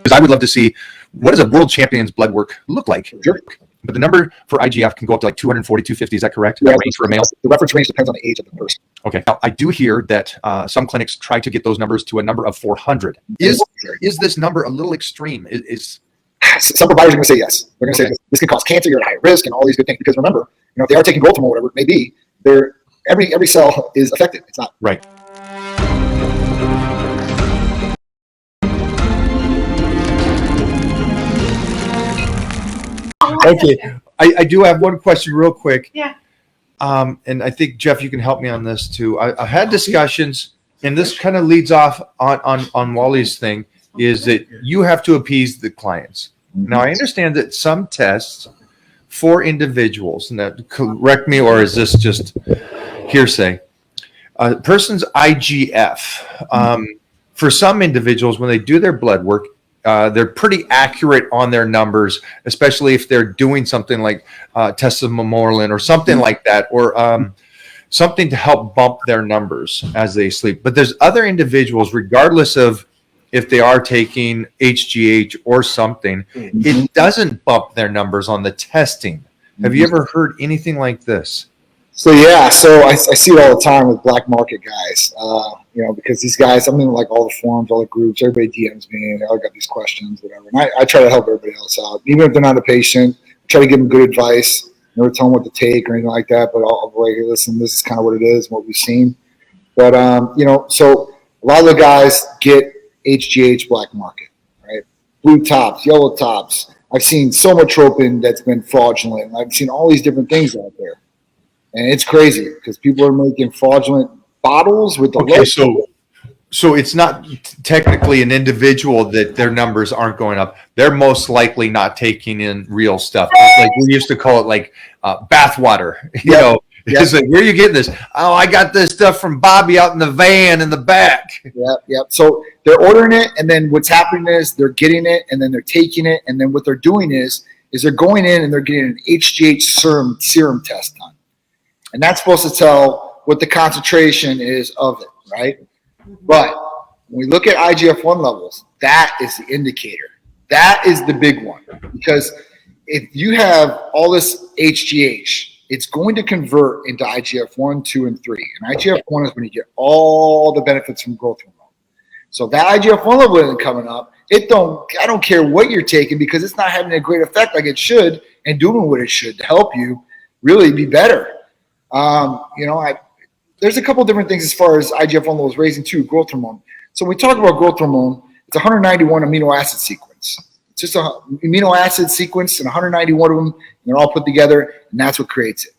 because I would love to see what does a world champion's blood work look like. Sure. But the number for IGF can go up to like 240, 250. Is that correct? Yeah, that range for a male? The reference range depends on the age of the person. Okay. Now, I do hear that some clinics try to get those numbers to a number of 400. Is this number a little extreme? Some providers are going to say yes. They're going to say this can cause cancer, you're at high risk, and all these good things. Because remember, if they are taking growth hormone, whatever it may be, every cell is affected. It's not right. Okay, I do have one question real quick. Yeah. And I think, Jeff, you can help me on this too. I've had discussions, and this kind of leads off on Wally's thing, is that you have to appease the clients. Now, I understand that some tests for individuals, and that, correct me, or is this just hearsay? A person's IGF, for some individuals, when they do their blood work, they're pretty accurate on their numbers, especially if they're doing something like tesamorelin or something like that, or something to help bump their numbers as they sleep. But there's other individuals, regardless of if they are taking HGH or something, it doesn't bump their numbers on the testing. Have you ever heard anything like this? So I see it all the time with black market guys, because these guys, I'm in like all the forums, all the groups, everybody DMs me, and they all got these questions, whatever. And I try to help everybody else out. Even if they're not a patient, I try to give them good advice, never tell them what to take or anything like that, but I'll be like, hey, listen, this is kind of what it is, what we've seen. But, so a lot of the guys get HGH black market, right? Blue tops, yellow tops. I've seen somatropin that's been fraudulent. I've seen all these different things out there. And it's crazy because people are making fraudulent bottles with the So it's not technically an individual that their numbers aren't going up. They're most likely not taking in real stuff. Like we used to call it like bath water. You know, it's like, where are you getting this? Oh, I got this stuff from Bobby out in the van in the back. Yep. So they're ordering it, and then what's happening is they're getting it, and then they're taking it, and then what they're doing is they're going in and they're getting an HGH serum test done. And that's supposed to tell what the concentration is of it, right? But when we look at IGF-1 levels, that is the indicator. That is the big one. Because if you have all this HGH, it's going to convert into IGF-1, 2, and 3. And IGF-1 is when you get all the benefits from growth hormone. So if that IGF-1 level isn't coming up, I don't care what you're taking because it's not having a great effect like it should and doing what it should to help you really be better. There's a couple different things as far as IGF-1 levels raising too, growth hormone. So when we talk about growth hormone, it's a 191 amino acid sequence. It's just a amino acid sequence and 191 of them, and they're all put together, and that's what creates it.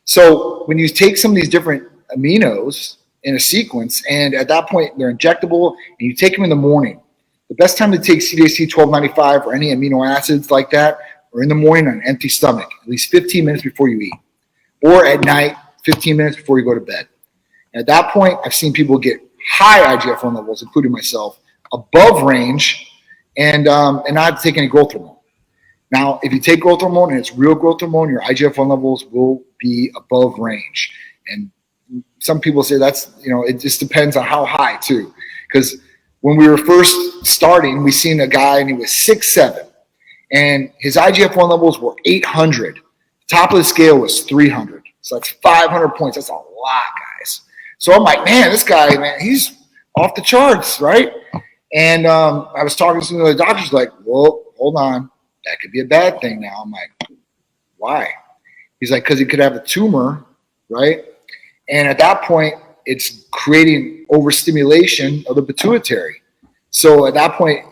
So when you take some of these different aminos in a sequence, and at that point they're injectable, and you take them in the morning. The best time to take CDC 1295 or any amino acids like that are in the morning on an empty stomach, at least 15 minutes before you eat. Or at night, 15 minutes before you go to bed. And at that point, I've seen people get high IGF-1 levels, including myself, above range, and not take any growth hormone. Now, if you take growth hormone and it's real growth hormone, your IGF-1 levels will be above range. And some people say that's, it just depends on how high too. Because when we were first starting, we seen a guy and he was 6'7", and his IGF-1 levels were 800. Top of the scale was 300. So that's 500 points. That's a lot, guys. So I'm like, man, this guy, man, he's off the charts, right? And I was talking to some of the doctors like, well, hold on. That could be a bad thing now. I'm like, why? He's like, because he could have a tumor, right? And at that point, it's creating overstimulation of the pituitary. So at that point,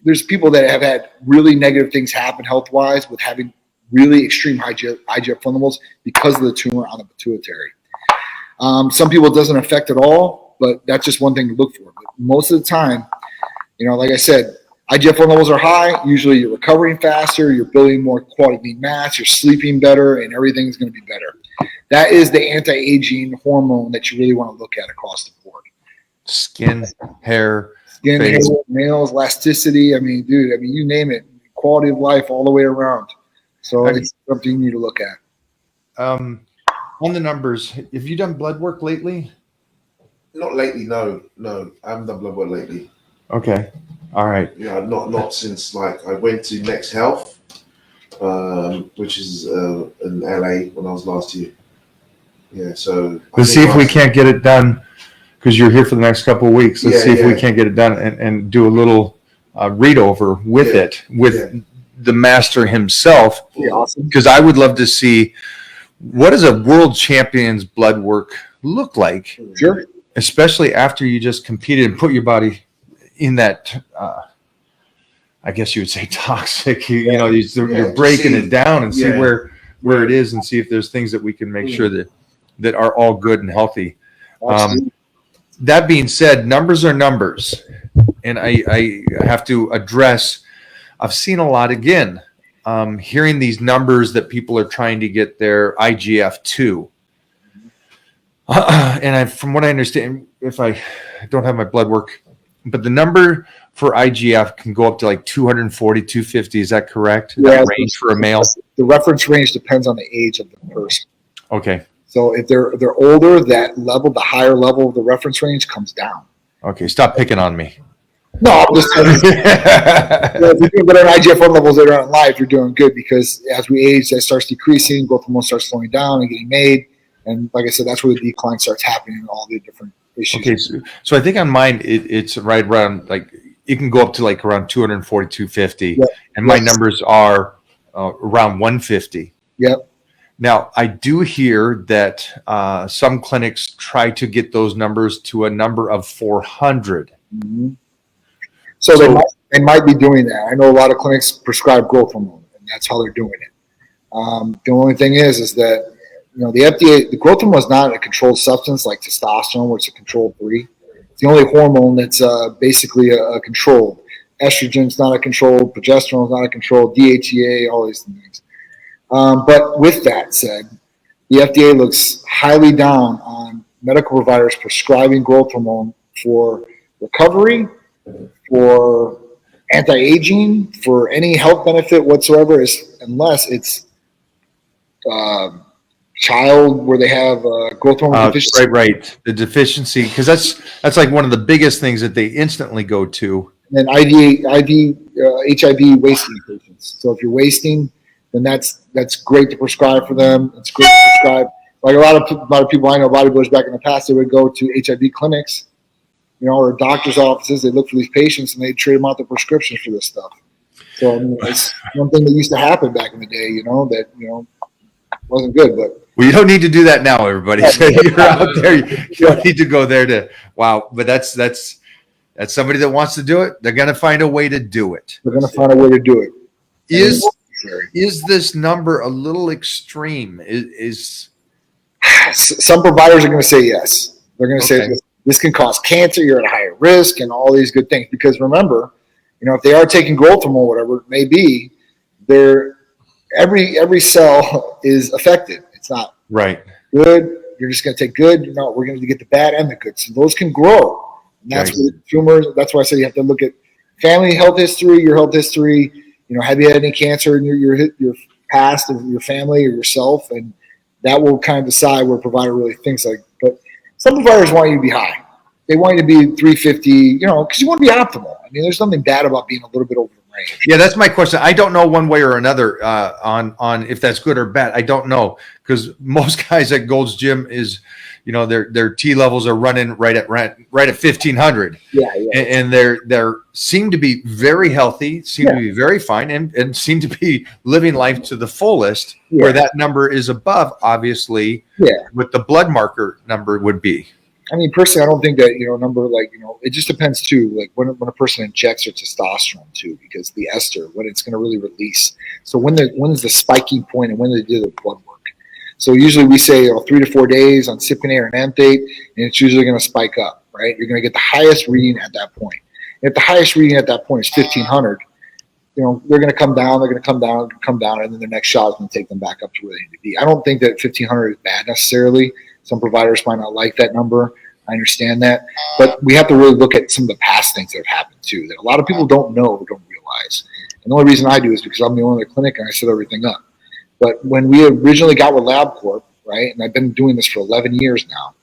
there's people that have had really negative things happen health-wise with having really extreme IGF-1 levels because of the tumor on the pituitary. Some people it doesn't affect at all, but that's just one thing to look for. But most of the time, like I said, IGF-1 levels are high. Usually you're recovering faster, you're building more quality mass, you're sleeping better, and everything's going to be better. That is the anti-aging hormone that you really want to look at across the board. Skin, hair, hair, nails, elasticity. I mean, dude, you name it. Quality of life all the way around. So it's something you need to look at. On the numbers, have you done blood work lately? Not lately, no. I haven't done blood work lately. Okay. All right. Yeah, not since like I went to Next Health, which is in LA when I was last year. Yeah, so Let's see if we can't get it done because you're here for the next couple of weeks. Let's see if we can't get it done and do a little read over with the master himself. Yeah, awesome. Because I would love to see what does a world champion's blood work look like, Sure. especially after you just competed and put your body in that. I guess you would say toxic. You're breaking it down and see where it is and see if there's things that we can make sure that are all good and healthy. That being said, numbers are numbers, and I have to address. I've seen a lot again. Hearing these numbers that people are trying to get their IGF-2. And from what I understand, if I don't have my blood work, but the number for IGF can go up to like 240, 250. Is that correct? Yeah, that range for a male? The reference range depends on the age of the person. Okay. So if they're older, the higher level of the reference range comes down. Okay, stop picking on me. No, I'm just telling you. If you're doing better on IGF-1 levels later on in life, you're doing good because as we age, that starts decreasing, growth hormone starts slowing down and getting made. And like I said, that's where the decline starts happening in all the different issues. Okay, so I think on mine, it's right around, like, it can go up to like around 240, 250. Yep. And my numbers are around 150. Yep. Now, I do hear that some clinics try to get those numbers to a number of 400. Mm-hmm. So they might be doing that. I know a lot of clinics prescribe growth hormone, and that's how they're doing it. The only thing is that the FDA, the growth hormone is not a controlled substance like testosterone, where it's a controlled 3. It's the only hormone that's basically a controlled. Estrogen's not a controlled, progesterone's not a controlled, DHEA, all these things. But with that said, the FDA looks highly down on medical providers prescribing growth hormone for recovery, for anti-aging, for any health benefit whatsoever, unless it's child where they have growth hormone deficiency. Right. The deficiency, because that's like one of the biggest things that they instantly go to. And then HIV wasting patients. So if you're wasting, then that's great to prescribe for them. It's great to prescribe. Like a lot of people I know, bodybuilders back in the past, they would go to HIV clinics, or doctor's offices. They look for these patients and they trade them out the prescriptions for this stuff. So it's one thing that used to happen back in the day, that wasn't good. But well, you don't need to do that now, everybody. So you're out there. You don't need to go there to wow. But that's somebody that wants to do it. They're going to find a way to do it. They're going to find a way to do it. Is this number a little extreme? Is some providers are going to say yes. They're going to say this can cause cancer. You're at a higher risk, and all these good things. Because remember, if they are taking growth hormone, whatever it may be, every cell is affected. It's not right. Good. You're just going to take good. No, we're going to get the bad and the good. So those can grow. And that's where the tumors. That's why I say you have to look at family health history, your health history. Have you had any cancer in your past of your family or yourself? And that will kind of decide where a provider really thinks like. But some providers want you to be high. They want you to be 350, because you want to be optimal. I mean, there's nothing bad about being a little bit over the range. Yeah, that's my question. I don't know one way or another on if that's good or bad. I don't know because most guys at Gold's Gym is, their T levels are running right at 1,500. Yeah. And they're seem to be very healthy, seem to be very fine, and seem to be living life to the fullest. Yeah. Where that number is above, obviously. Yeah. What the blood marker number would be. I mean, personally, I don't think that, number it just depends too, like when a person injects their testosterone too, because the ester, when it's going to really release. So when is the spiking point and when they do the blood work? So usually we say 3 to 4 days on cypionate or enanthate, and it's usually going to spike up, right? You're going to get the highest reading at that point. And if the highest reading at that point is 1,500, they're going to come down, and then the next shot is going to take them back up to where they need to be. I don't think that 1,500 is bad necessarily. Some providers might not like that number. I understand that. But we have to really look at some of the past things that have happened too, that a lot of people don't know or don't realize. And the only reason I do is because I'm the owner of the clinic and I set everything up. But when we originally got with LabCorp, right, and I've been doing this for 11 years now,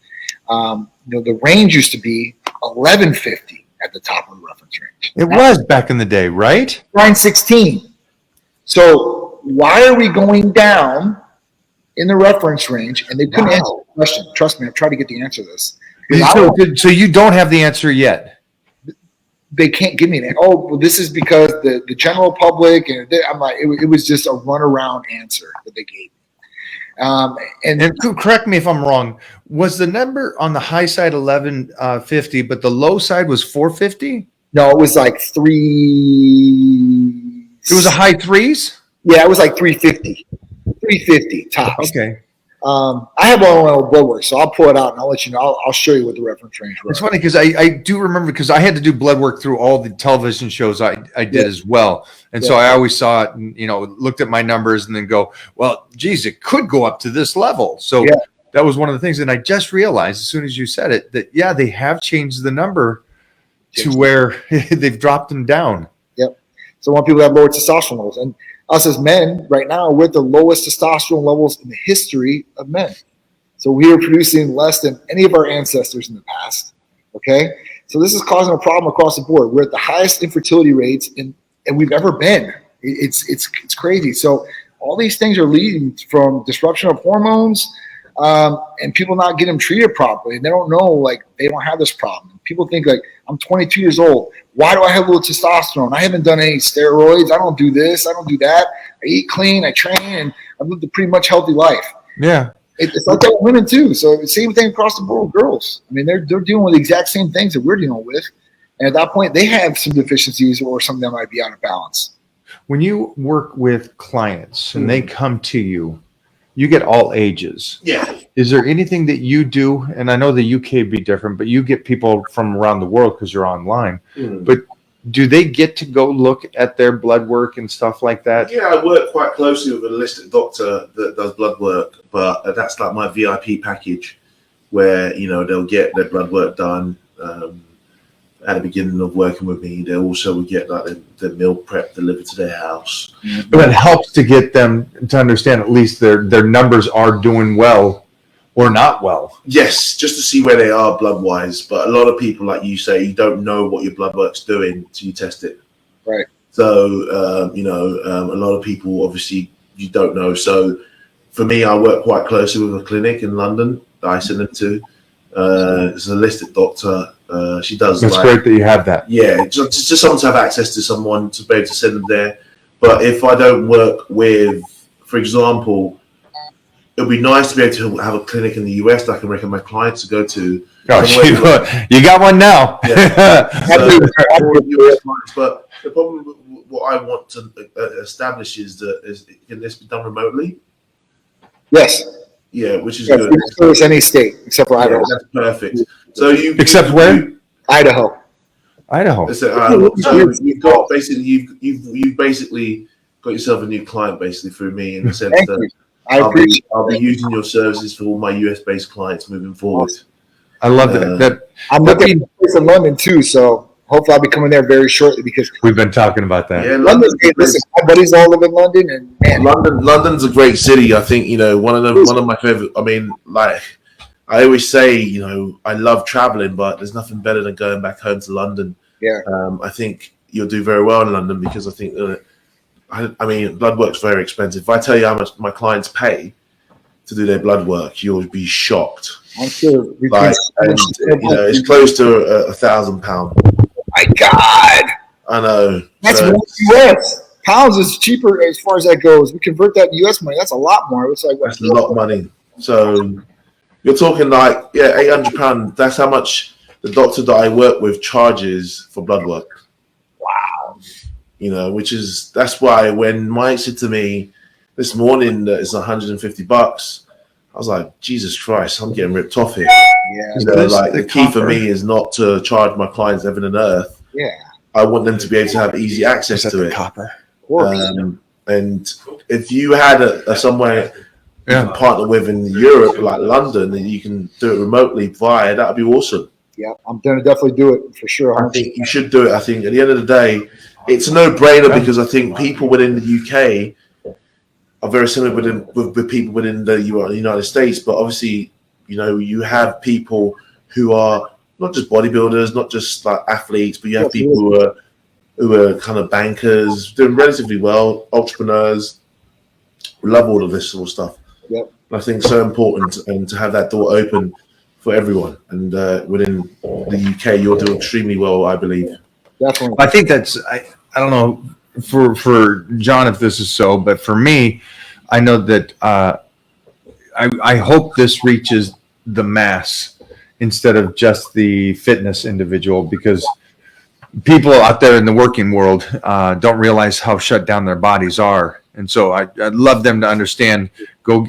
the range used to be 1,150 at the top of the reference range. It was back in the day, right? 916. So why are we going down in the reference range? And they couldn't answer the question. Trust me, I've tried to get the answer to this. So you don't have the answer yet. They can't give me an oh, well, this is because the general public, and I'm like, it was just a runaround answer that they gave me. And correct me if I'm wrong. Was the number on the high side 1150, but the low side was 450? No, it was like three. It was a high threes? Yeah, it was like 350. 350 tops. Okay. I have my own blood work, so I'll pull it out and I'll let you know. I'll show you what the reference range was. It's funny because I do remember because I had to do blood work through all the television shows I did as well. And so I always saw it and, looked at my numbers and then go, well, geez, it could go up to this level. So that was one of the things. And I just realized as soon as you said it that, they have changed the number to where they've dropped them down. Yep. So I want people to have lower testosterone levels. And us as men right now, we're at the lowest testosterone levels in the history of men. So we are producing less than any of our ancestors in the past. Okay. So this is causing a problem across the board. We're at the highest infertility rates and we've ever been. It's crazy. So all these things are leading from disruption of hormones and people not getting them treated properly. And they don't know, they don't have this problem. People think I'm 22 years old. Why do I have low testosterone? I haven't done any steroids. I don't do this. I don't do that. I eat clean. I train, and I've lived a pretty much healthy life. Yeah. It's like that with women too. So the same thing across the board with girls. I mean, they're dealing with the exact same things that we're dealing with. And at that point, they have some deficiencies or something that might be out of balance. When you work with clients and they come to you, you get all ages. Yeah. Is there anything that you do? And I know the UK be different, but you get people from around the world because you're online. But do they get to go look at their blood work and stuff like that? Yeah, I work quite closely with a holistic doctor that does blood work, but that's like my VIP package where, they'll get their blood work done at the beginning of working with me. They also would get the meal prep delivered to their house. But it helps to get them to understand at least their numbers are doing well or not well. Yes, just to see where they are blood-wise. But a lot of people, like you say, you don't know what your blood work's doing until you test it. Right. So, a lot of people, obviously, you don't know. So, for me, I work quite closely with a clinic in London that I send them to. It's a holistic doctor. She does. That's great that you have that. Yeah, just someone to have access to someone to be able to send them there. But if I don't work with, for example, it would be nice to be able to have a clinic in the US that I can recommend my clients to go to. Oh, you got one now. Yeah. But the problem with what I want to establish is can this be done remotely? Yes. Yeah, which is good. Service any state except for Idaho. That's perfect. So except where? Idaho. So you've got basically you've basically got yourself a new client basically through me in the sense that I'll be using your services for all my US based clients moving forward. Awesome. I love that. I'm looking at a place in London too, so hopefully I'll be coming there very shortly because we've been talking about that. Yeah, London. Listen, my buddies all live in London, and man, London's a great city. I think one of my favorite. I mean, I always say, I love traveling, but there's nothing better than going back home to London. Yeah. I think you'll do very well in London because I think blood work's very expensive. If I tell you how much my clients pay to do their blood work, you'll be shocked. I'm sure. It's close to £1,000. My God. I know. That's more US. Pounds is cheaper as far as that goes. We convert that US money. That's a lot more. It's like that's a lot of money. So you're talking £800. That's how much the doctor that I work with charges for blood work. Wow. That's why when Mike said to me this morning that it's $150, I was like, Jesus Christ, I'm getting ripped off here. Yeah. The key for me is not to charge my clients heaven and earth. Yeah. I want them to be able to have easy access to it. Copper. And if you had somewhere you can partner with in Europe, like London, and you can do it remotely via, that would be awesome. Yeah, I'm going to definitely do it for sure. 100%. I think you should do it. I think at the end of the day, it's a no-brainer because I think people within the UK are very similar with people within the United States. But obviously, you have people who are not just bodybuilders, not just like athletes, but you have people who are kind of bankers, doing relatively well, entrepreneurs. We love all of this sort of stuff. Yep. I think it's so important, and to have that door open for everyone. And within the UK, you're doing extremely well, I believe. Definitely. I think that's I don't know for John if this is so, but for me, I know that I hope this reaches the mass instead of just the fitness individual, because people out there in the working world don't realize how shut down their bodies are. And so I'd love them to understand, go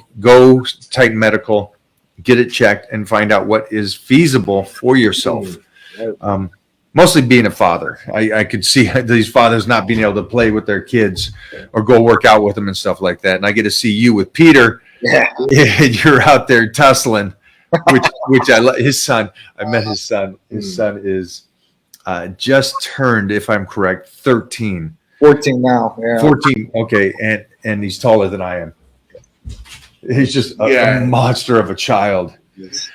Titan Medical, get it checked and find out what is feasible for yourself. Mostly being a father. I could see these fathers not being able to play with their kids or go work out with them and stuff like that. And I get to see you with Peter. Yeah. You're out there tussling, which I love. His son, I met his son. His son is just turned, if I'm correct, 13. 14 now. Yeah. 14. Okay. And he's taller than I am. He's just a monster of a child. Yes.